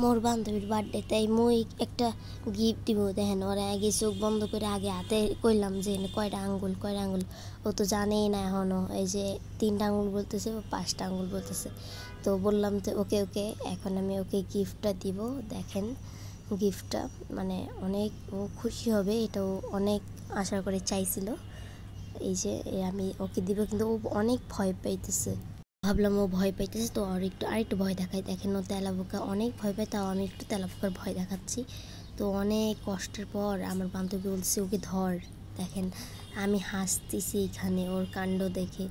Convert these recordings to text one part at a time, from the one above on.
মোর বান্ধবীর বার্থডে তাই মুই একটা গিফট দিব দেখেন ওরা আগে চোখ বন্ধ করে আগে হাতে কইলাম যে কয়টা আঙ্গুল ও তো জানেই না এখনও এই যে 3টা আঙ্গুল বলতেছে ও 5টা আঙ্গুল বলতেছে তো বললাম যে ওকে ওকে এখন আমি ওকে গিফটটা দিব দেখেন গিফটটা মানে অনেক ও খুশি হবে এটাও অনেক আশা করে চাইছিল এই যে আমি ওকে দিব কিন্তু ও অনেক ভয় পাইতেছে ভাবলাম ও ভয় পাইতেছে তো আরেকটু ভয় দেখাই দেখেন ও তেলাপোকা অনেক ভয় পায় তাও আমি একটু তেলাপোকার ভয় দেখাচ্ছি তো অনেক কষ্টের পর আমার বান্ধবী বলছে ওকে ধর দেখেন আমি হাসতেছি এখানে ওর কাণ্ড দেখে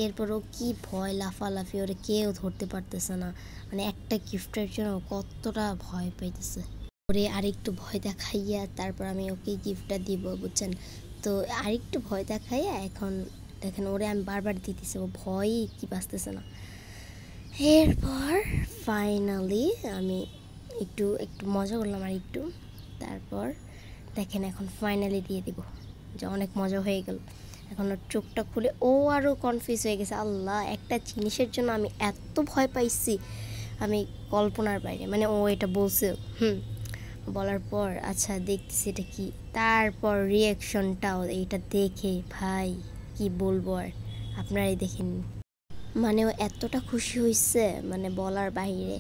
এরপর ও কি ভয় লাফালাফি ওরে কেউ ধরতে পারতেছে না মানে একটা গিফটের জন্য কতটা ভয় পাইতেছে ওরে আরেকটু ভয় দেখাইয়া তারপর আমি ওকে গিফটটা দিব বুঝছেন তো আরেকটু ভয় দেখাইয়া এখন দেখেন ওরে আমি বারবার দিতেছি ও ভয়ই কি বাঁচতেছে না এরপর ফাইনালি আমি একটু একটু মজা করলাম আর একটু তারপর দেখেন এখন ফাইনালি দিয়ে দিব যে অনেক মজা হয়ে গেল এখন ওর চোখটা খুলে ও আরও কনফিউজ হয়ে গেছে আল্লাহ একটা জিনিসের জন্য আমি এত ভয় পাইছি আমি কল্পনার বাইরে মানে ও এটা বলছে বলার পর আচ্ছা দেখতেছি এটা কি তারপর রিয়াকশনটাও এইটা দেখে ভাই কি বলবো আর আপনারাই দেখেন মানে ও এতটা খুশি হয়েছে মানে বলার বাইরে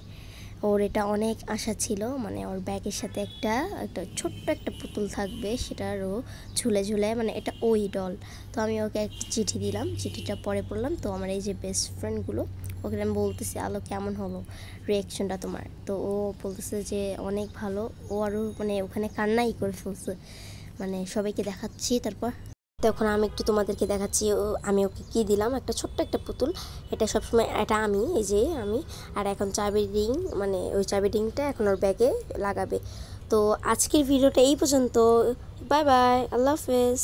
ওর এটা অনেক আশা ছিল মানে ওর ব্যাগের সাথে একটা ছোট্ট একটা পুতুল থাকবে সেটারও ঝুলে মানে এটা ওই ডল তো আমি ওকে একটা চিঠি দিলাম চিঠিটা পরে পড়লাম তো আমার এই যে বেস্ট ফ্রেন্ডগুলো ওকে আমি বলতেছি আলো কেমন হলো রিয়াকশনটা তোমার তো ও বলতেছে যে অনেক ভালো ও আরও মানে ওখানে কান্নাই করে ফেলছে মানে সবাইকে দেখাচ্ছি তারপর তখন আমি একটু তোমাদেরকে দেখাচ্ছি আমি ওকে কী দিলাম একটা ছোট্ট একটা পুতুল এটা সবসময় এটা আমি এই যে আমি আর এখন চাবি রিং মানে ওই চাবি রিংটা এখন ওর ব্যাগে লাগাবে তো আজকের ভিডিওটা এই পর্যন্ত বাই বাই আল্লাহ হাফেজ